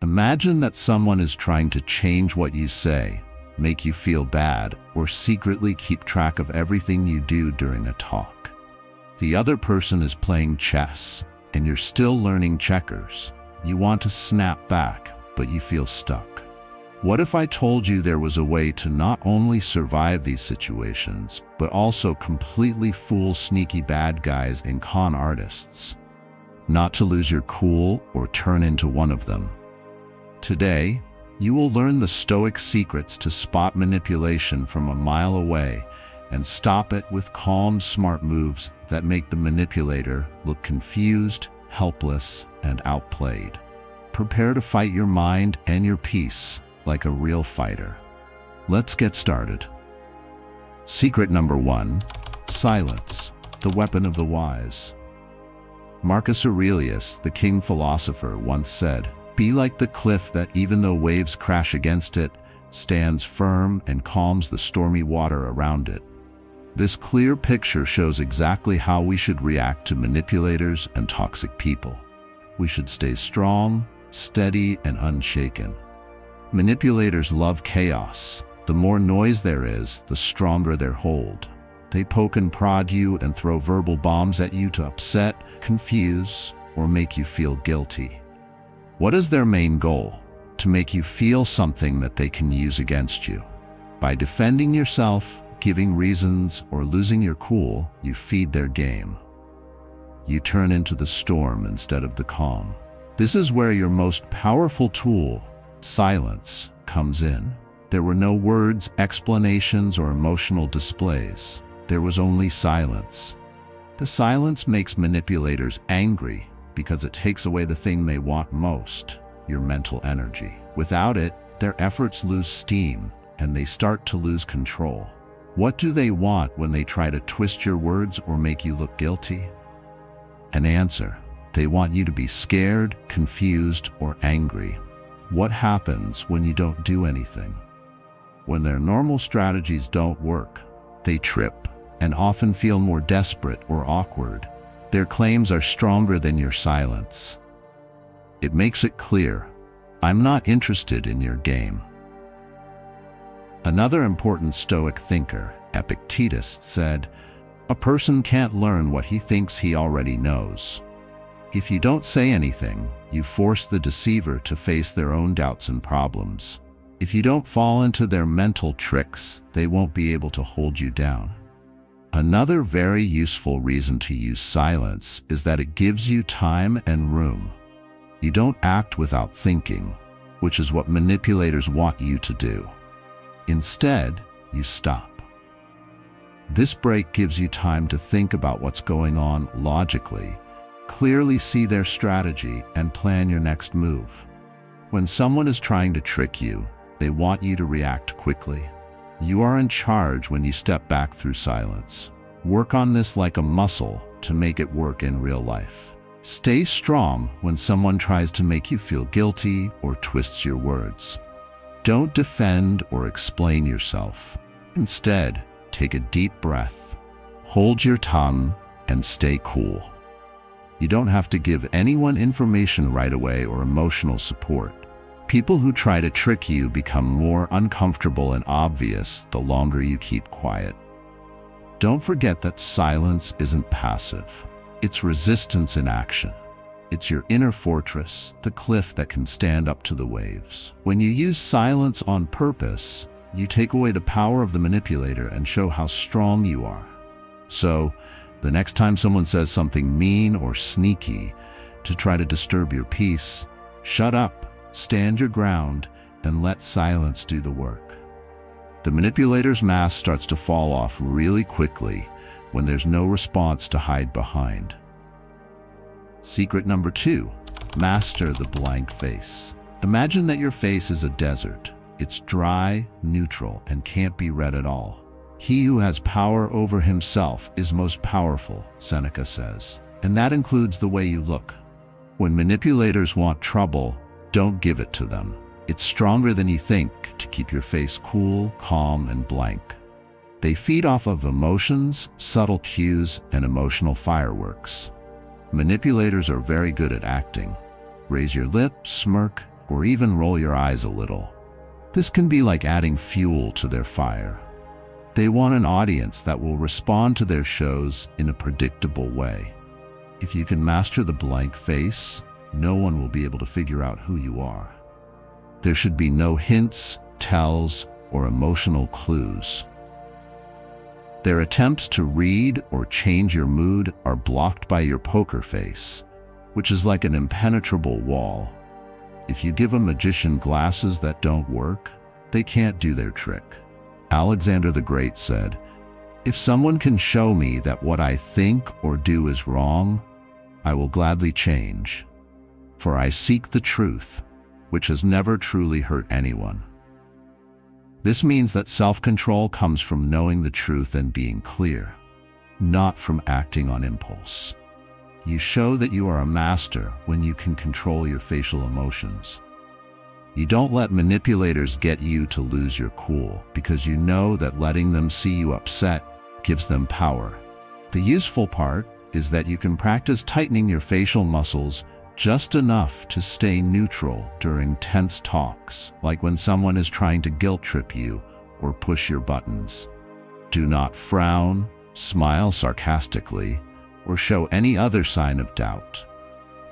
Imagine that someone is trying to change what you say, make you feel bad, or secretly keep track of everything you do during a talk. The other person is playing chess, and you're still learning checkers. You want to snap back, but you feel stuck. What if I told you there was a way to not only survive these situations, but also completely fool sneaky bad guys and con artists? Not to lose your cool or turn into one of them. Today, you will learn the Stoic secrets to spot manipulation from a mile away and stop it with calm, smart moves that make the manipulator look confused, helpless, and outplayed. Prepare to fight your mind and your peace like a real fighter. Let's get started. Secret number 1: silence, the weapon of the wise. Marcus Aurelius, the king philosopher, once said, "Be like the cliff that, even though waves crash against it, stands firm and calms the stormy water around it." This clear picture shows exactly how we should react to manipulators and toxic people. We should stay strong, steady, and unshaken. Manipulators love chaos. The more noise there is, the stronger their hold. They poke and prod you and throw verbal bombs at you to upset, confuse, or make you feel guilty. What is their main goal? To make you feel something that they can use against you. By defending yourself, giving reasons, or losing your cool, you feed their game. You turn into the storm instead of the calm. This is where your most powerful tool, silence, comes in. There were no words, explanations, or emotional displays. There was only silence. The silence makes manipulators angry because it takes away the thing they want most, your mental energy. Without it, their efforts lose steam and they start to lose control. What do they want when they try to twist your words or make you look guilty? An answer. They want you to be scared, confused, or angry. What happens when you don't do anything? When their normal strategies don't work, they trip and often feel more desperate or awkward. Their claims are stronger than your silence. It makes it clear, "I'm not interested in your game." Another important Stoic thinker, Epictetus, said, "A person can't learn what he thinks he already knows." If you don't say anything, you force the deceiver to face their own doubts and problems. If you don't fall into their mental tricks, they won't be able to hold you down. Another very useful reason to use silence is that it gives you time and room. You don't act without thinking, which is what manipulators want you to do. Instead, you stop. This break gives you time to think about what's going on logically, clearly see their strategy, and plan your next move. When someone is trying to trick you, they want you to react quickly. You are in charge when you step back through silence. Work on this like a muscle to make it work in real life. Stay strong when someone tries to make you feel guilty or twists your words. Don't defend or explain yourself. Instead, take a deep breath, hold your tongue, and stay cool. You don't have to give anyone information right away or emotional support. People who try to trick you become more uncomfortable and obvious the longer you keep quiet. Don't forget that silence isn't passive. It's resistance in action. It's your inner fortress, the cliff that can stand up to the waves. When you use silence on purpose, you take away the power of the manipulator and show how strong you are. So, the next time someone says something mean or sneaky to try to disturb your peace, shut up, stand your ground, and let silence do the work. The manipulator's mask starts to fall off really quickly when there's no response to hide behind. Secret number 2, master the blank face. Imagine that your face is a desert. It's dry, neutral, and can't be read at all. He who has power over himself is most powerful, Seneca says, and that includes the way you look. When manipulators want trouble, don't give it to them. It's stronger than you think to keep your face cool, calm, and blank. They feed off of emotions, subtle cues, and emotional fireworks. Manipulators are very good at acting. Raise your lip, smirk, or even roll your eyes a little. This can be like adding fuel to their fire. They want an audience that will respond to their shows in a predictable way. If you can master the blank face, no one will be able to figure out who you are. There should be no hints, tells, or emotional clues. Their attempts to read or change your mood are blocked by your poker face, which is like an impenetrable wall. If you give a magician glasses that don't work, they can't do their trick. Alexander the Great said, "If someone can show me that what I think or do is wrong, I will gladly change. For I seek the truth, which has never truly hurt anyone." This means that self-control comes from knowing the truth and being clear, not from acting on impulse. You show that you are a master when you can control your facial emotions. You don't let manipulators get you to lose your cool, because you know that letting them see you upset gives them power. The useful part is that you can practice tightening your facial muscles just enough to stay neutral during tense talks, like when someone is trying to guilt trip you or push your buttons. Do not frown, smile sarcastically, or show any other sign of doubt.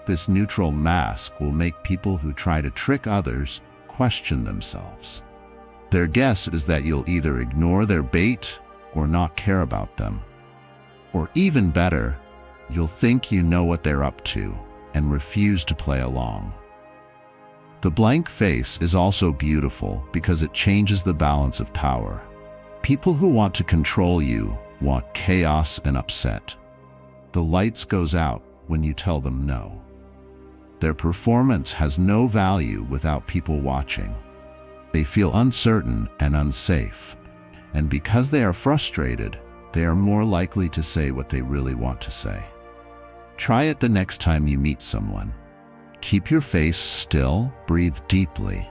This neutral mask will make people who try to trick others question themselves. Their guess is that you'll either ignore their bait or not care about them. Or even better, you'll think you know what they're up to and refuse to play along. The blank face is also beautiful because it changes the balance of power. People who want to control you want chaos and upset. The lights goes out when you tell them no. Their performance has no value without people watching. They feel uncertain and unsafe, and because they are frustrated, they are more likely to say what they really want to say. Try it the next time you meet someone. Keep your face still, breathe deeply,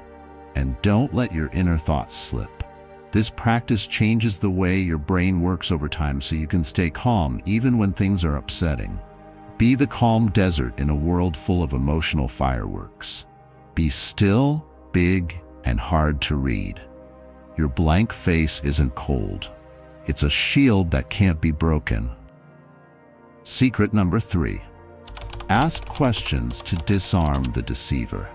and don't let your inner thoughts slip. This practice changes the way your brain works over time so you can stay calm even when things are upsetting. Be the calm desert in a world full of emotional fireworks. Be still, big, and hard to read. Your blank face isn't cold. It's a shield that can't be broken. Secret number 3. Ask questions to disarm the deceiver.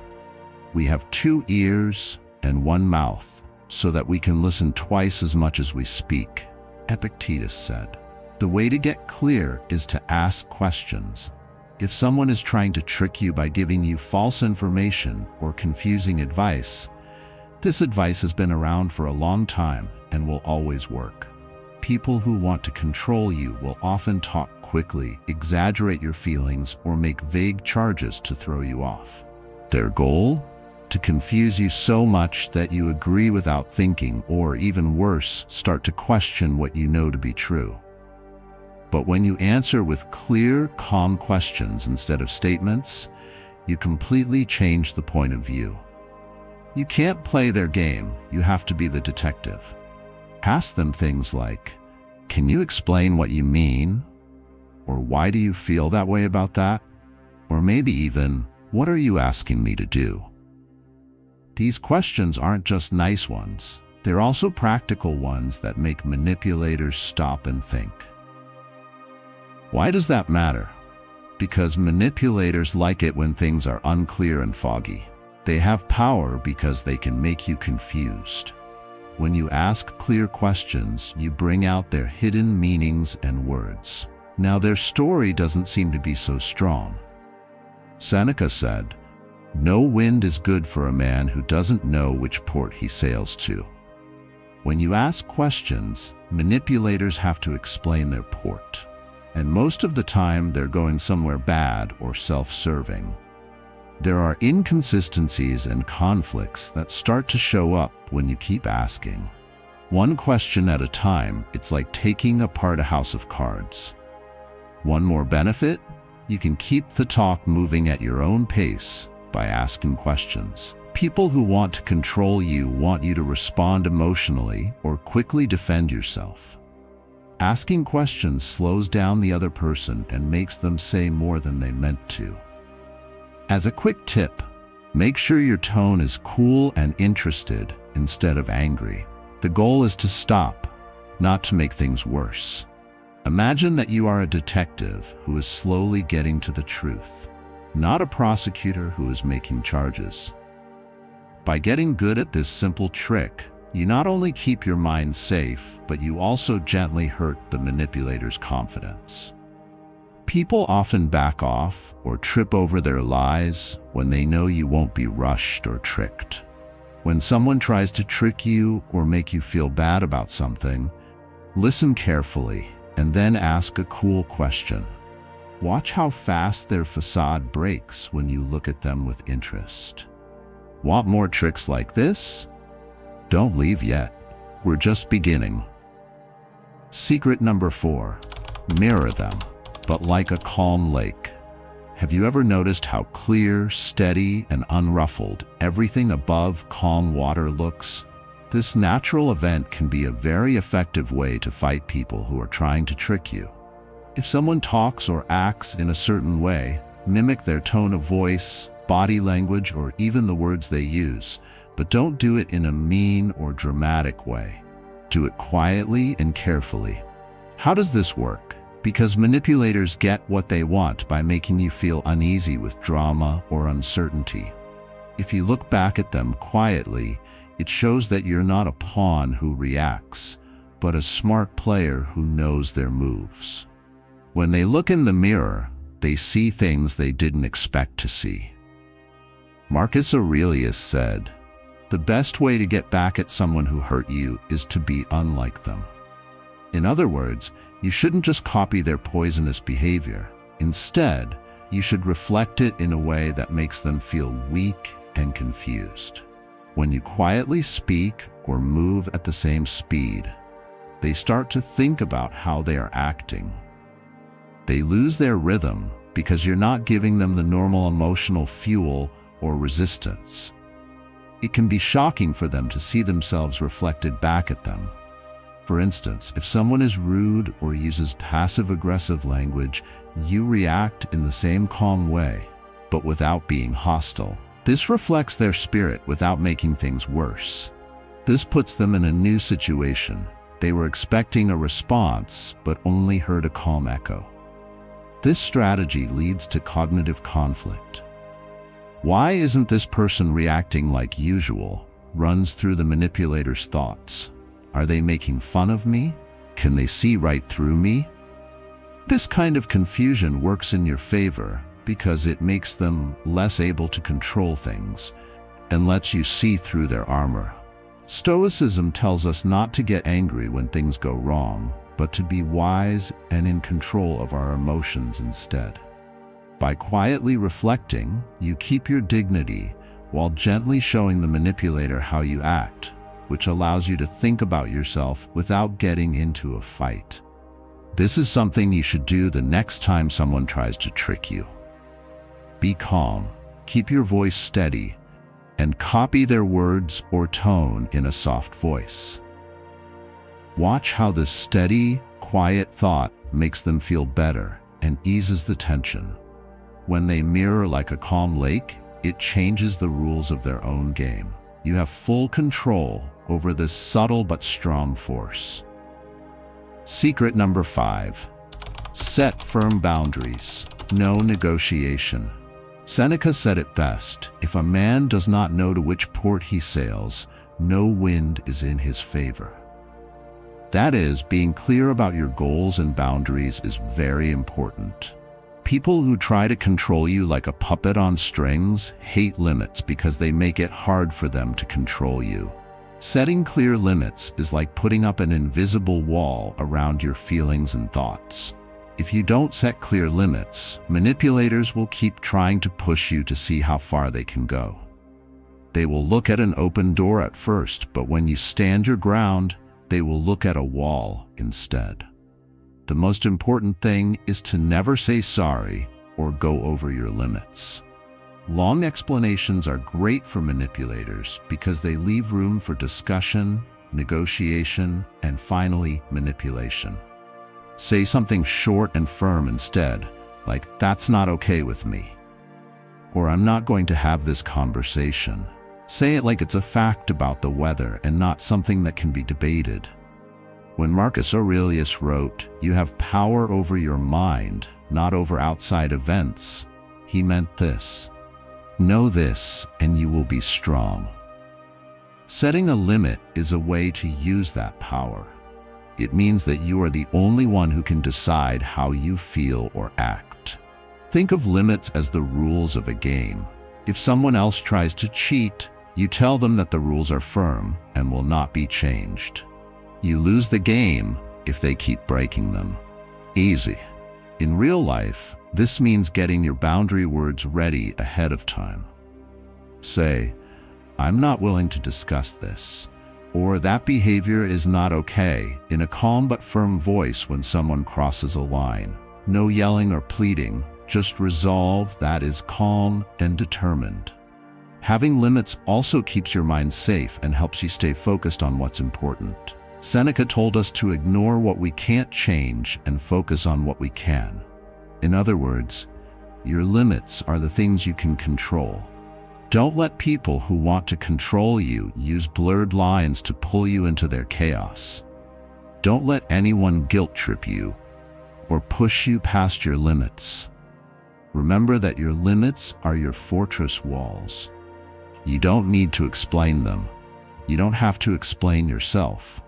We have 2 ears and 1 mouth, so that we can listen twice as much as we speak, Epictetus said. The way to get clear is to ask questions. If someone is trying to trick you by giving you false information or confusing advice, this advice has been around for a long time and will always work. People who want to control you will often talk quickly, exaggerate your feelings, or make vague charges to throw you off. Their goal? To confuse you so much that you agree without thinking, or even worse, start to question what you know to be true. But when you answer with clear, calm questions instead of statements, you completely change the point of view. You can't play their game, you have to be the detective. Ask them things like, "Can you explain what you mean?" Or "Why do you feel that way about that?" Or maybe even, "What are you asking me to do?" These questions aren't just nice ones. They're also practical ones that make manipulators stop and think. Why does that matter? Because manipulators like it when things are unclear and foggy. They have power because they can make you confused. When you ask clear questions, you bring out their hidden meanings and words. Now their story doesn't seem to be so strong. Seneca said, "No wind is good for a man who doesn't know which port he sails to." When you ask questions, manipulators have to explain their port. And most of the time, they're going somewhere bad or self-serving. There are inconsistencies and conflicts that start to show up when you keep asking. One question at a time, it's like taking apart a house of cards. One more benefit? You can keep the talk moving at your own pace by asking questions. People who want to control you want you to respond emotionally or quickly defend yourself. Asking questions slows down the other person and makes them say more than they meant to. As a quick tip, Make sure your tone is cool and interested instead of angry. The goal is to stop, not to make things worse. Imagine that you are a detective who is slowly getting to the truth, not a prosecutor who is making charges. By getting good at this simple trick, you not only keep your mind safe, but you also gently hurt the manipulator's confidence. People often back off or trip over their lies when they know you won't be rushed or tricked. When someone tries to trick you or make you feel bad about something, listen carefully and then ask a cool question. Watch how fast their facade breaks when you look at them with interest. Want more tricks like this? Don't leave yet. We're just beginning. Secret number 4. Mirror them, but like a calm lake. Have you ever noticed how clear, steady, and unruffled everything above calm water looks? This natural event can be a very effective way to fight people who are trying to trick you. If someone talks or acts in a certain way, mimic their tone of voice, body language, or even the words they use, but don't do it in a mean or dramatic way. Do it quietly and carefully. How does this work? Because manipulators get what they want by making you feel uneasy with drama or uncertainty. If you look back at them quietly, it shows that you're not a pawn who reacts, but a smart player who knows their moves. When they look in the mirror, they see things they didn't expect to see. Marcus Aurelius said, "The best way to get back at someone who hurt you is to be unlike them." In other words, you shouldn't just copy their poisonous behavior. Instead, you should reflect it in a way that makes them feel weak and confused. When you quietly speak or move at the same speed, they start to think about how they are acting. They lose their rhythm because you're not giving them the normal emotional fuel or resistance. It can be shocking for them to see themselves reflected back at them. For instance, if someone is rude or uses passive-aggressive language, you react in the same calm way, but without being hostile. This reflects their spirit without making things worse. This puts them in a new situation. They were expecting a response, but only heard a calm echo. This strategy leads to cognitive conflict. Why isn't this person reacting like usual? Runs through the manipulator's thoughts. Are they making fun of me? Can they see right through me? This kind of confusion works in your favor because it makes them less able to control things and lets you see through their armor. Stoicism tells us not to get angry when things go wrong, but to be wise and in control of our emotions instead. By quietly reflecting, you keep your dignity while gently showing the manipulator how you act, which allows you to think about yourself without getting into a fight. This is something you should do the next time someone tries to trick you. Be calm, keep your voice steady, and copy their words or tone in a soft voice. Watch how this steady, quiet thought makes them feel better and eases the tension. When they mirror like a calm lake, it changes the rules of their own game. You have full control over this subtle but strong force. Secret number 5. Set firm boundaries. No negotiation. Seneca said it best, "If a man does not know to which port he sails, no wind is in his favor." That is, being clear about your goals and boundaries is very important. People who try to control you like a puppet on strings hate limits because they make it hard for them to control you. Setting clear limits is like putting up an invisible wall around your feelings and thoughts. If you don't set clear limits, manipulators will keep trying to push you to see how far they can go. They will look at an open door at first, but when you stand your ground, they will look at a wall instead. The most important thing is to never say sorry or go over your limits. Long explanations are great for manipulators because they leave room for discussion, negotiation, and finally, manipulation. Say something short and firm instead, like, "That's not okay with me." or I'm not going to have this conversation. Say it like it's a fact about the weather and not something that can be debated. When Marcus Aurelius wrote, "You have power over your mind, not over outside events," he meant this. Know this, and you will be strong. Setting a limit is a way to use that power. It means that you are the only one who can decide how you feel or act. Think of limits as the rules of a game. If someone else tries to cheat, you tell them that the rules are firm and will not be changed. You lose the game if they keep breaking them. Easy. In real life, this means getting your boundary words ready ahead of time. Say, "I'm not willing to discuss this," or "that behavior is not okay," in a calm but firm voice when someone crosses a line. No yelling or pleading, just resolve that is calm and determined. Having limits also keeps your mind safe and helps you stay focused on what's important. Seneca told us to ignore what we can't change and focus on what we can. In other words, your limits are the things you can control. Don't let people who want to control you use blurred lines to pull you into their chaos. Don't let anyone guilt trip you or push you past your limits. Remember that your limits are your fortress walls. You don't need to explain them. You don't have to explain yourself.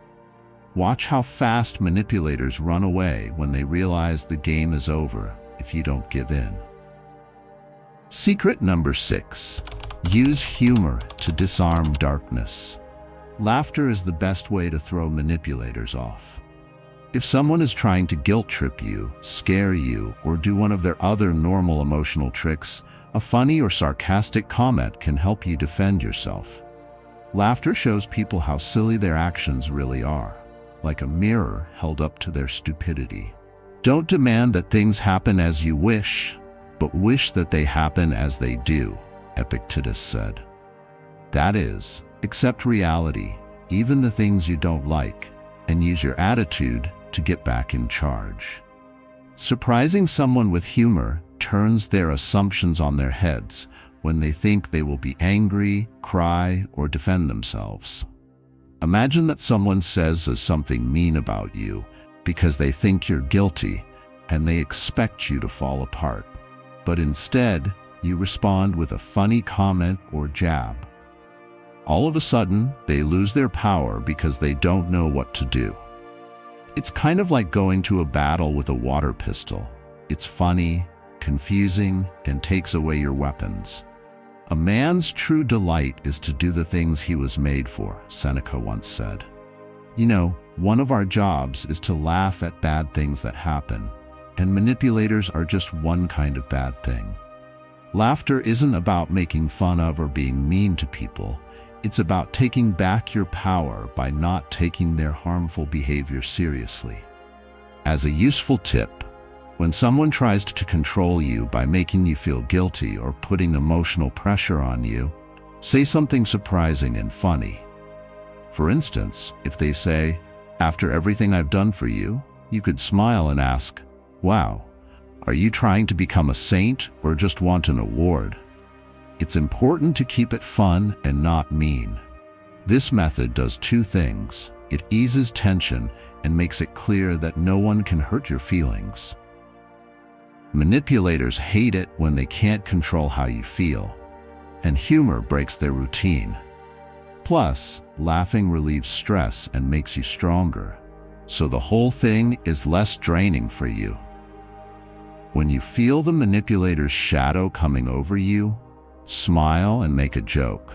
Watch how fast manipulators run away when they realize the game is over if you don't give in. Secret number 6. Use humor to disarm darkness. Laughter is the best way to throw manipulators off. If someone is trying to guilt trip you, scare you, or do one of their other normal emotional tricks, a funny or sarcastic comment can help you defend yourself. Laughter shows people how silly their actions really are, like a mirror held up to their stupidity. Don't demand that things happen as you wish, but wish that they happen as they do, Epictetus said. That is, accept reality, even the things you don't like, and use your attitude to get back in charge. Surprising someone with humor turns their assumptions on their heads when they think they will be angry, cry, or defend themselves. Imagine that someone says something mean about you because they think you're guilty and they expect you to fall apart. But instead, you respond with a funny comment or jab. All of a sudden, they lose their power because they don't know what to do. It's kind of like going to a battle with a water pistol. It's funny, confusing, and takes away your weapons. A man's true delight is to do the things he was made for, Seneca once said. You know, one of our jobs is to laugh at bad things that happen, and manipulators are just one kind of bad thing. Laughter isn't about making fun of or being mean to people. It's about taking back your power by not taking their harmful behavior seriously. As a useful tip, when someone tries to control you by making you feel guilty or putting emotional pressure on you, say something surprising and funny. For instance, if they say, "After everything I've done for you," you could smile and ask, "Wow, are you trying to become a saint or just want an award?" It's important to keep it fun and not mean. This method does two things. It eases tension and makes it clear that no one can hurt your feelings. Manipulators hate it when they can't control how you feel, and humor breaks their routine. Plus, laughing relieves stress and makes you stronger, so the whole thing is less draining for you. When you feel the manipulator's shadow coming over you, smile and make a joke.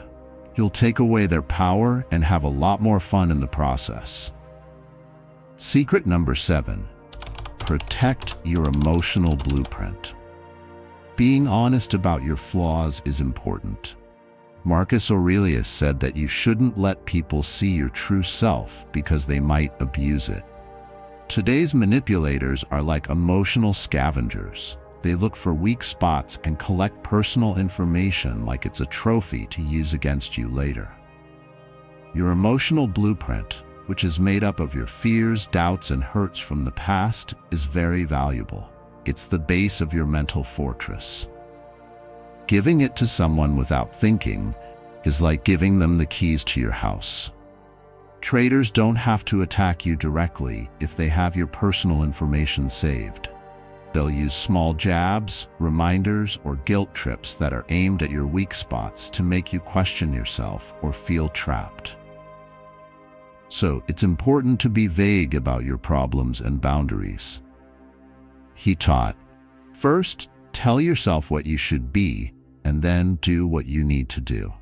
You'll take away their power and have a lot more fun in the process. Secret number 7. Protect your emotional blueprint. Being honest about your flaws is important. Marcus Aurelius said that you shouldn't let people see your true self because they might abuse it. Today's manipulators are like emotional scavengers. They look for weak spots and collect personal information like it's a trophy to use against you later. Your emotional blueprint, which is made up of your fears, doubts, and hurts from the past, is very valuable. It's the base of your mental fortress. Giving it to someone without thinking is like giving them the keys to your house. Traitors don't have to attack you directly if they have your personal information saved. They'll use small jabs, reminders, or guilt trips that are aimed at your weak spots to make you question yourself or feel trapped. So it's important to be vague about your problems and boundaries. He taught, first, tell yourself what you should be, and then do what you need to do.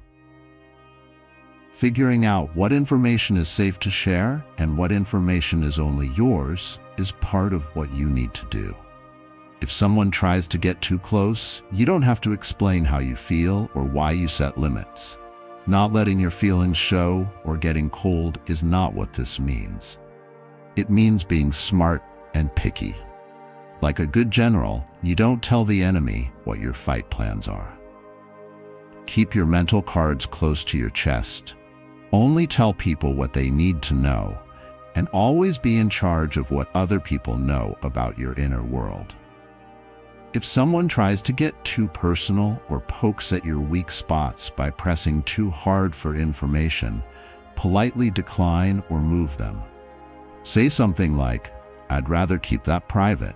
Figuring out what information is safe to share and what information is only yours is part of what you need to do. If someone tries to get too close, you don't have to explain how you feel or why you set limits. Not letting your feelings show or getting cold is not what this means. It means being smart and picky. Like a good general, you don't tell the enemy what your fight plans are. Keep your mental cards close to your chest. Only tell people what they need to know, and always be in charge of what other people know about your inner world. If someone tries to get too personal or pokes at your weak spots by pressing too hard for information, politely decline or move them. Say something like, "I'd rather keep that private,"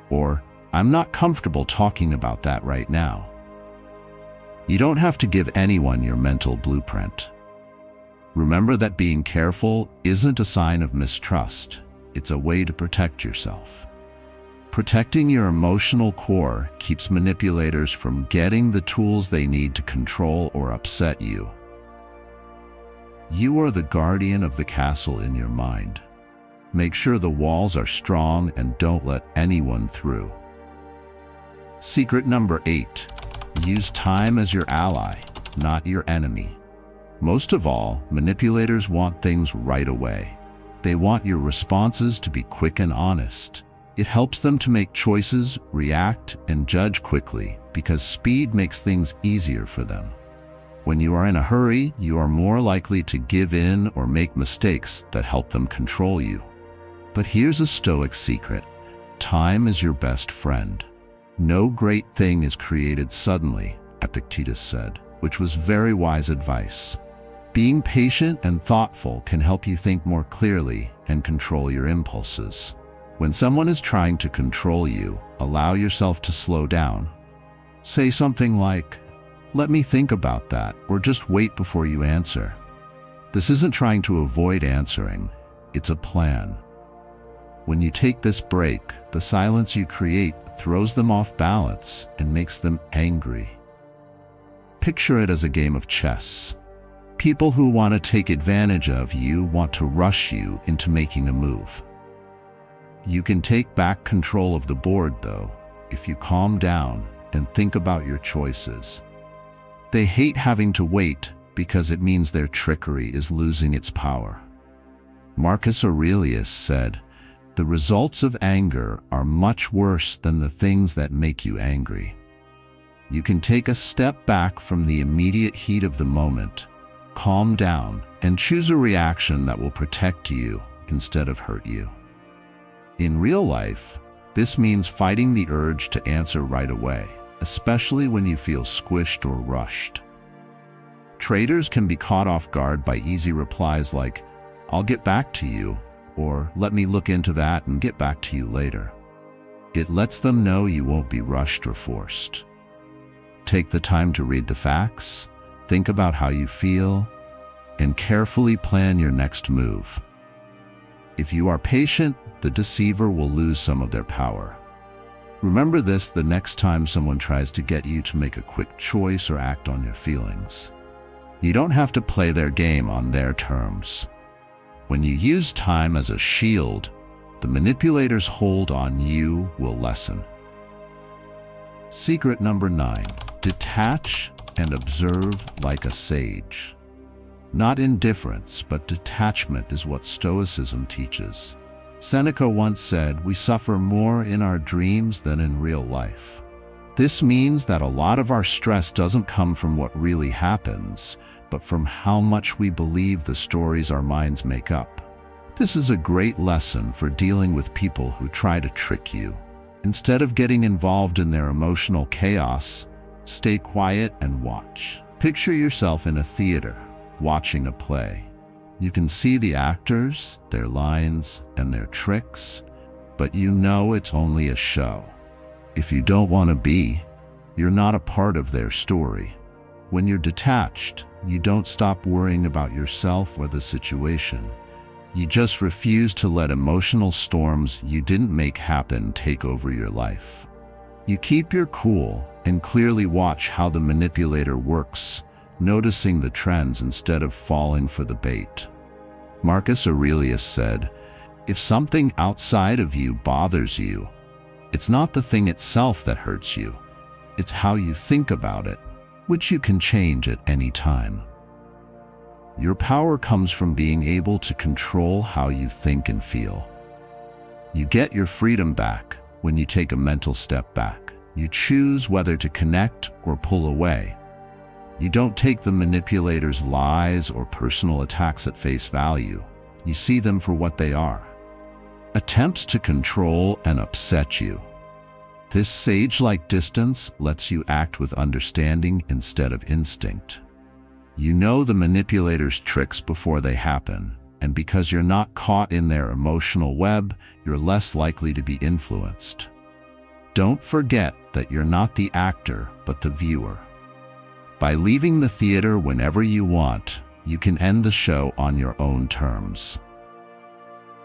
or "I'm not comfortable talking about that right now." You don't have to give anyone your mental blueprint. Remember that being careful isn't a sign of mistrust. It's a way to protect yourself. Protecting your emotional core keeps manipulators from getting the tools they need to control or upset you. You are the guardian of the castle in your mind. Make sure the walls are strong and don't let anyone through. Secret number 8. Use time as your ally, not your enemy. Most of all, manipulators want things right away. They want your responses to be quick and honest. It helps them to make choices, react, and judge quickly because speed makes things easier for them. When you are in a hurry, you are more likely to give in or make mistakes that help them control you. But here's a Stoic secret. Time is your best friend. No great thing is created suddenly, Epictetus said, which was very wise advice. Being patient and thoughtful can help you think more clearly and control your impulses. When someone is trying to control you, allow yourself to slow down. Say something like, "Let me think about that," or just wait before you answer. This isn't trying to avoid answering, it's a plan. When you take this break, the silence you create throws them off balance and makes them angry. Picture it as a game of chess. People who want to take advantage of you want to rush you into making a move. You can take back control of the board, though, if you calm down and think about your choices. They hate having to wait because it means their trickery is losing its power. Marcus Aurelius said, "The results of anger are much worse than the things that make you angry." You can take a step back from the immediate heat of the moment, calm down, and choose a reaction that will protect you instead of hurt you. In real life, this means fighting the urge to answer right away, especially when you feel squished or rushed. Traitors can be caught off guard by easy replies like, "I'll get back to you," or "Let me look into that and get back to you later." It lets them know you won't be rushed or forced. Take the time to read the facts, think about how you feel, and carefully plan your next move. If you are patient, the deceiver will lose some of their power. Remember this the next time someone tries to get you to make a quick choice or act on your feelings. You don't have to play their game on their terms. When you use time as a shield, the manipulator's hold on you will lessen. Secret number 9. Detach and observe like a sage. Not indifference, but detachment is what Stoicism teaches. Seneca once said, "We suffer more in our dreams than in real life." This means that a lot of our stress doesn't come from what really happens, but from how much we believe the stories our minds make up. This is a great lesson for dealing with people who try to trick you. Instead of getting involved in their emotional chaos, Stay quiet and watch. Picture yourself in a theater, watching a play. You can see the actors, their lines, and their tricks, but you know it's only a show. If you don't want to be, you're not a part of their story. When you're detached, you don't stop worrying about yourself or the situation. You just refuse to let emotional storms you didn't make happen take over your life. You keep your cool and clearly watch how the manipulator works, noticing the trends instead of falling for the bait. Marcus Aurelius said, "If something outside of you bothers you, it's not the thing itself that hurts you, it's how you think about it, which you can change at any time." Your power comes from being able to control how you think and feel. You get your freedom back when you take a mental step back. You choose whether to connect or pull away. You don't take the manipulator's lies or personal attacks at face value. You see them for what they are: attempts to control and upset you. This sage-like distance lets you act with understanding instead of instinct. You know the manipulator's tricks before they happen, and because you're not caught in their emotional web, you're less likely to be influenced. Don't forget that you're not the actor, but the viewer. By leaving the theater whenever you want, you can end the show on your own terms.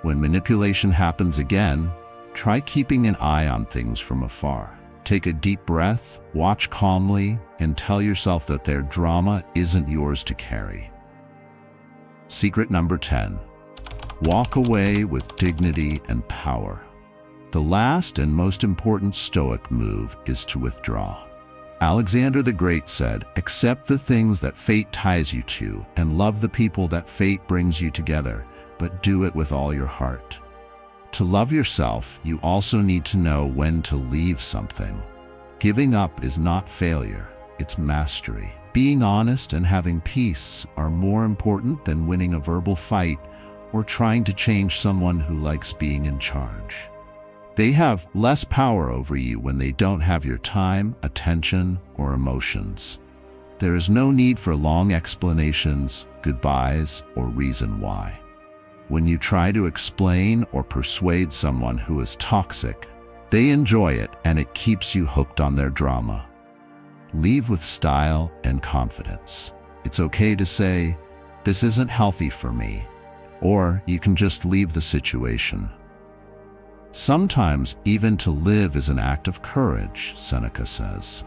When manipulation happens again, try keeping an eye on things from afar. Take a deep breath, watch calmly, and tell yourself that their drama isn't yours to carry. Secret number 10. Walk away with dignity and power. The last and most important Stoic move is to withdraw. Alexander the Great said, "Accept the things that fate ties you to, and love the people that fate brings you together, but do it with all your heart." To love yourself, you also need to know when to leave something. Giving up is not failure, it's mastery. Being honest and having peace are more important than winning a verbal fight or trying to change someone who likes being in charge. They have less power over you when they don't have your time, attention, or emotions. There is no need for long explanations, goodbyes, or reason why. When you try to explain or persuade someone who is toxic, they enjoy it and it keeps you hooked on their drama. Leave with style and confidence. It's okay to say, "This isn't healthy for me," or you can just leave the situation. Sometimes even to live is an act of courage, Seneca says.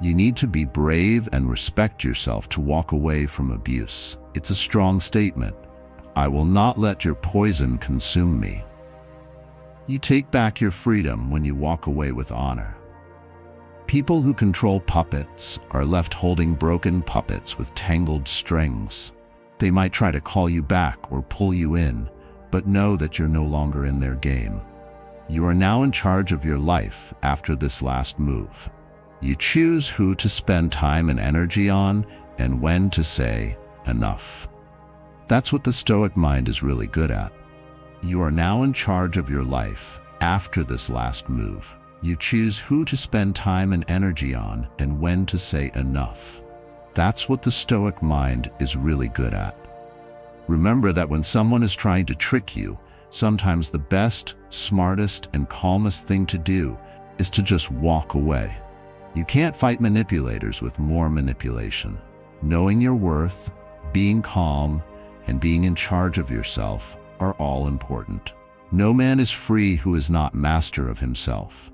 You need to be brave and respect yourself to walk away from abuse. It's a strong statement. I will not let your poison consume me. You take back your freedom when you walk away with honor. People who control puppets are left holding broken puppets with tangled strings. They might try to call you back or pull you in, but know that you're no longer in their game. You are now in charge of your life after this last move. You choose who to spend time and energy on and when to say enough. That's what the Stoic mind is really good at. You are now in charge of your life after this last move. You choose who to spend time and energy on and when to say enough. That's what the Stoic mind is really good at. Remember that when someone is trying to trick you, sometimes the best, smartest, and calmest thing to do is to just walk away. You can't fight manipulators with more manipulation. Knowing your worth, being calm, and being in charge of yourself are all important. No man is free who is not master of himself,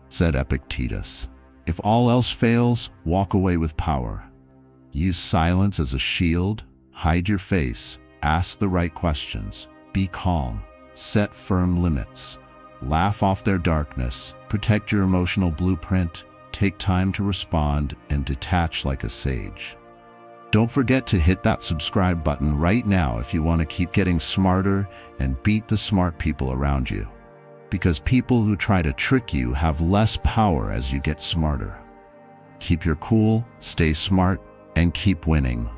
said Epictetus. If all else fails, walk away with power. Use silence as a shield, hide your face, ask the right questions, be calm, set firm limits, laugh off their darkness, protect your emotional blueprint, take time to respond, and detach like a sage. Don't forget to hit that subscribe button right now if you want to keep getting smarter and beat the smart people around you. Because people who try to trick you have less power as you get smarter. Keep your cool, stay smart, and keep winning.